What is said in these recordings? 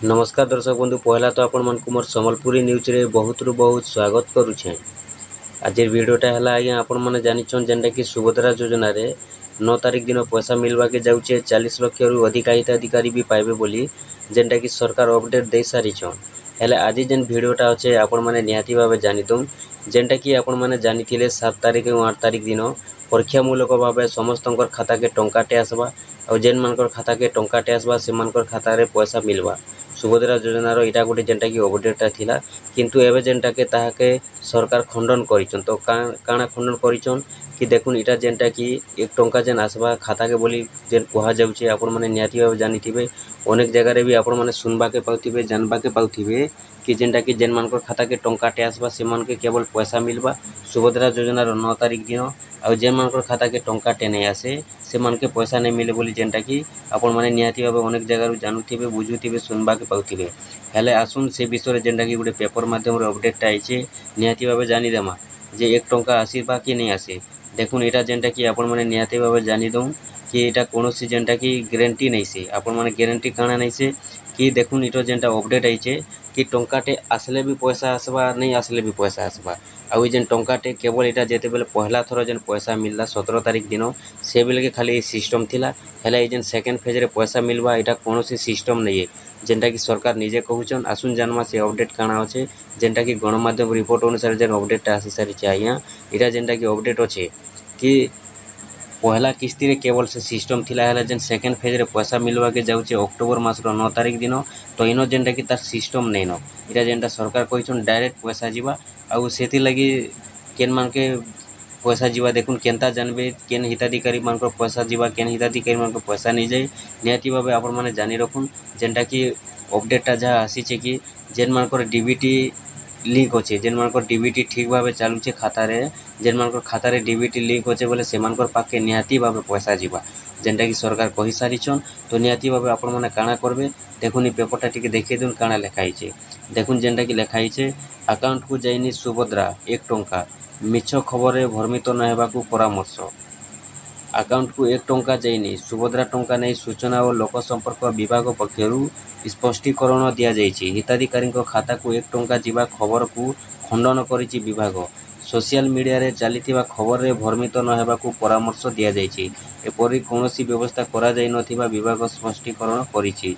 नमस्कार दर्शक बंधु पहला तो आपण मन मोर संबलपुरी न्यूज रे बहुत रु बहुत स्वागत करुछे। आज वीडियोटा है आज्ञा आपण मैंने जानिछन जेनटा कि सुभद्रा योजना रे 9 तारिख दिन पैसा मिलवा के जाऊे 40 लाख रु अधिक हिताधिकारी भी पाइबे बोली जेनटा कि सरकार अपडेट दे सारिछन। हेले आज जेन वीडियोटा अच्छे आपण मैंने निहाती भाव जानिदुं जेनटा कि आपण मैंने जानिथिले 7 तारिख और 8 तारिख दिन परीक्षामूलक भाव समस्त खाता के टंकाटे आसबा और जेन मानकर खाता के टंकाटे आसबा से मानकर खाता रे पैसा मिलवा। सुभद्रा योजनार यहाँ गोटे जेनटा कि अपडेटा थिला किंतु एवं जेनटा के ताहाके सरकार खंडन करिछन। तो काଣା खंडन करिछन कि देखुन इटा जेनटा कि 1 टंका जेन आसबा खाता के बोली जेन कहा जाउछे आपण माने निहाती भाव जानिथिबे। अनेक जगह रे भी आपण माने सुनबा के पाउथिबे जानबा के पाउथिबे कि जेनटा कि जेन मानकर खाता के टंकाटे आसबा से मान के केवल पैसा मिलबा सुभद्रा योजनार 9 तारिख दिन और जेन मानकर खाता के टंकाटे नहीं आसे से मान के पैसा नहीं मिले बोली जेनटा कि आपण माने निहाती भाव अनेक जगह जानुथिबे बुझुथिबे सुनबा के पाउथिबे। हेले आसुन से विषय जेनटा कि गोटे पेपर माध्यम रे अपडेट आइछे निहाती भाव जानिदेमा जे 1 टंका आसीबा कि नहीं आसे। देखुन एटा जेनटा कि आपण माने निहाती भाव जानिदौ कि एटा कोनोसी जेनटा कि ग्यारंटी नहीं से आपण माने ग्यारंटी काଣା नहीं से कि देखुन इटो जेनटा अपडेट आइछे कि टंकाटे आसले भी पैसा आसबा नहीं आसले भी पैसा आसबा आउ जेन टंकाटे केवल एटा जेते बेले पहला थर जेन पैसा मिलला 17 तारिख दिन से बेले के खाली सिस्टम थिला। हेला जेन सेकेंड फेज रे पैसा मिलबा एटा कोनोसी सिस्टम नहीं है जेनटा कि सरकार निजे कहउछन। आसुन जानमा से अपडेट काଣା अच्छे जेनटा कि गणमाध्यम रिपोर्ट अनुसार जेन अपडेट आसी सारी आज्ञा एटा जेनटा कि अपडेट अच्छे कि पहला किस्ती रे केवल से सिस्टम थिला है जेन सेकेंड फेज रे पैसा मिलवा के जाउचे अक्टोबर मास रो 9 तारिख दिन तो इनो जेनटा कि तार सिस्टम नहीं न इटा जेनटा सरकार कहिछन डायरेक्ट पैसा जीवा आउ सेति लगी केन मान के पैसा जीवा देखुन केनता जानबे केन हिताधिकारी मान को पैसा जीवा केन हिताधिकारी मान को पैसा नहीं जाए निहाती भाबे आपण माने जानि रखुन जेनटा कि अपडेटटा जहाँ आसीचे कि जेन मान को डीबीटी लिंक अच्छे जेन मान डीबीटी ठीक भाव चलुचे खाता रे जेन मान खाता रे डीबीटी लिंक अच्छे बोले से मान पाखे निहाती भाव पैसा जीवा जेनटा कि सरकार कहि सारिछन। तो निहाती भाव आपण माने काଣା करबे देखुन ई पेपरटा टिके देखै दुन काଣା लेखाइछे देखुन जेनटा कि लेखाइछे अकाउंट को जाइनी सुभद्रा 1 टंका मिछ खबर रे भ्रमित न हेबाकू परामर्श। अकाउंट को 1 टंका जाइनी सुभद्रा टंका नहीं सूचना और लोक संपर्क विभाग पक्षरु स्पष्टीकरण दिया जाइछि। हिताधिकारी खाता को 1 टंका जीवा खबर को खंडन करिछि विभाग। सोशल मीडिया रे चलीथिबा खबर रे भ्रमित न हेबाकू परामर्श दिया जाइछि। एपरि कोनोसी व्यवस्था करा जाय नथिबा विभाग स्पष्टीकरण करिछि।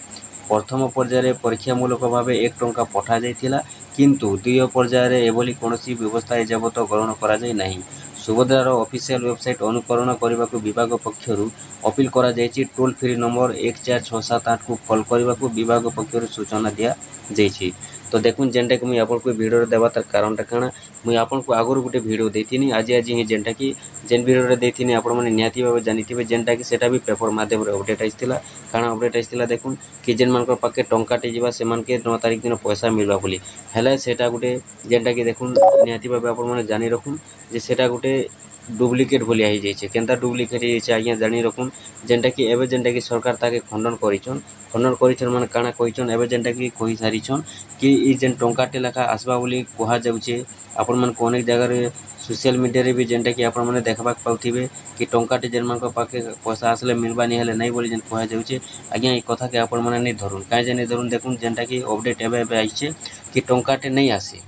प्रथम पर्याय परीक्षामूलक भाव 1 टंका पठा जाइथिला किंतु द्वितीय पर्याय एभली कोनोसी व्यवस्था एजाबत ग्रहण करा जाय नाही। सुभद्रार ऑफिशियल वेबसाइट अनुकरण करने को विभाग पक्षरु अपील करा जायछि। टोल फ्री नंबर 14678 को कॉल करने को विभाग पक्षरु सूचना दिया जायछि। तो देखुन जेनटा कि मुझे आपको वीडियो देवा तार कारणटा काଣା मुझे आपको आगुरी गोटे वीडियो देथिनी आज ही जेनटा कि जेन वीडियो देथिनी आपण माने निहाती भाव जानिथिबे जेनटा कि सेटा भी पेपर माध्यम रे अपडेट आइथिला। काଣା अपडेट आइथिला देखुन कि जेन मानकर पाके टंकाटे जीवा से मान के 9 तारिख दिन पैसा मिलवा बोली हेले सेटा गोटे जेनटा कि देखुन निहाती भाव आपण माने जानि रखुन जे सेटा गोटे डुप्लिकेट भलिया हो जाइए केनता डुप्लिकेट हो आज्ञा जानी रखुन जेनटा कि एवं जेनटा कि सरकार ताके खंडन करिछन माने काଣା कहिछन एवं जेनटा कि कहि सारिछन कि ई जेन टंकाटे लेखा आसबा बोली कहा जाउचे। आपण मन को अनेक जगह रे सोशल मीडिया रे भी जेनटा कि आपण माने देखबा पाउथिबे कि टंकाटे जेन मान को पाके पैसा आसले मिलबा नि हेले नहीं बोली जेन कहा जाउचे। आज्ञा ई कथा के आपण माने नहीं धरुन काहे जे नहीं धरुन देखुन जेनटा कि अपडेट एबे आइछे कि टंकाटे नहीं आसे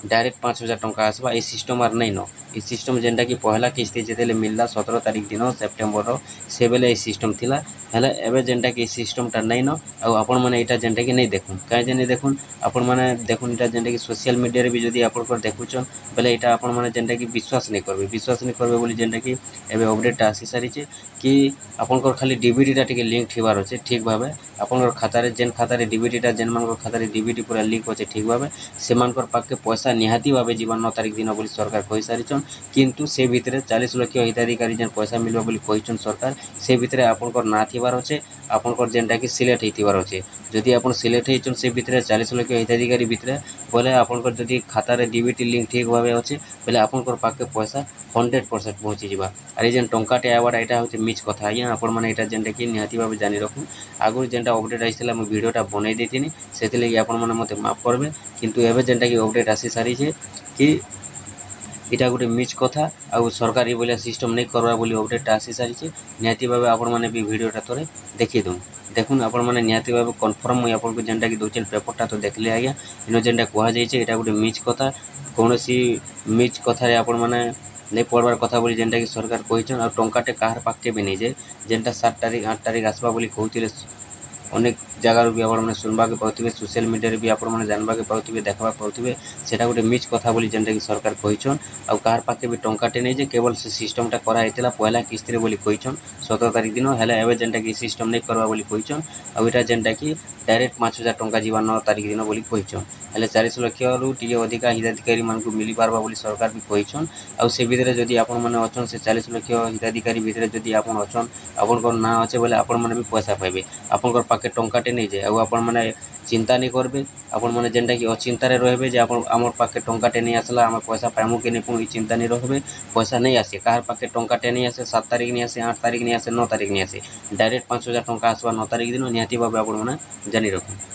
डायरेक्ट 5000 टंका आसबा ए सिस्टम आर नहीं न ए सिस्टम जेनटा कि पहला किस्ती जेतेले मिलला 17 तारिख दिन सेप्टेम्बर से बेले ए सिस्टम थिला हेले एबे जेनटा कि सिस्टमटा नहीं न आ आपण माने एटा जेनटा कि नहीं देखुन काहे जे नहीं देखुन आपण माने देखुन एटा जेनटा कि सोशल मीडिया रे भी जदी आपण को देखुछन बेले एटा आपण माने जेनटा कि विश्वास नहीं करबे बोली जेनटा कि एबे अपडेट आसी सारिचे कि आपण को खाली डीबीटीटा टिके लिंक थिबार अछि ठीक भाबे आपण को खाता रे जेन खाता रे डीबीटीटा जेन मान को खाता रे डीबीटी पूरा लिंक अछि ठीक भाबे से मान को पाके पैसा निहाती भाव जीवन 9 तारिख दिन बोली सरकार कहि सारिछन किंतु से भितरे 40 लाख हिताधिकारी जेन पैसा मिलबा बोली कहिछन सरकार से भितरे आपन को ना थिबार अछि आपन को जेनटा कि सिलेक्ट हेतिबार अछि जदि आपन सिलेक्ट हेचन से भितरे 40 लाख हिताधिकारी भितरे बोले आपन को जदि खाता रे डीबीटी लिंक ठीक भाबे अछि बोले आपन को पाके पैसा 100% पहुंची जिबा। अरे जेन टंकाटे आवाडा एटा होचे मिछ कथा आज्ञा आपण माने एटा जेनटा कि निहाती भाबे जानि रखु आगु जेनटा अपडेट आइसला मु वीडियोटा बनै देथिनी सेति लागि आपण माने मते माफ करबे किंतु एबे जेनटा कि अपडेट आसी सारी छे कि इटा गोटे मिछ कथा आउ सरकारी बोलिया सिस्टम नहीं करवा बोली अपडेट आसी सारी छे निहाती भाबे आपण माने भी वीडियोटा तोरे देखि दउ। देखुन आपण मैंने निहाती भाव कन्फर्म मुझे आपको जेनटा कि दूसरे पेपरटा तो देखले आज्ञा इन जेनटा कहुई यहाँ गोटे मिछ कथा कौन मिछ कथार आपण मैंने नहीं पढ़वार कथा बोली जेनटा कि सरकार कहीचन आ टंकाटे कहार पाखे भी नहीं जाए जेनटा 7 तारीख 8 तारीख आसवा बोली कहते अनेक जगार भी आप शुणवा पाते सोशल मीडिया भी आप जानवा पाते देखा पाते से गोटे मिछ कथा बोली जेनटा कि सरकार कहीचन आ कहार पाखे भी टंकाटे नहीं जे केवल से सिस्टमटा कराई पहला किस्ती बोली कहीचन 17 तारीख दिन है एवं जेनटा कि सिस्टम नहीं करवा बोली कहीचन आईटा जेनटा कि डायरेक्ट 5,000 टंका जीवा 9 तारीख दिन बोली कहीचन हेल्ले 40 लाख रु टी अधिका हिताधिकारी मानक मिल पार्बा बोली सरकार भी कहीचन आउ से भितर जदि आपण मैंने अच्छन से 40 लाख हिताधिकारी भितर जदि आपण अच्छन आपंकर ना अच्छे बोले आपण मैंने भी पैसा पाइबे आपंकर पाखे टंकाटे नहीं जाए आपण मैंने चिंता नहीं करेंगे आपण मैंने जेनटा कि अचिंतार रहे जे आम पाखे टंकाटे नहीं आसला आम पैसा पाइमु कि नहीं पुणी चिंता नहीं रहे पैसा नहीं आसे कहार पाखे टंकाटे नहीं आसे 7 तारीख नहीं आसे 8 तारीख नहीं आसे 9 तारीख नहीं आसे डायरेक्ट 5,000 टंका आसवा 9 तारीख दिन निहाती भाव आपण मैंने जानी रखुन।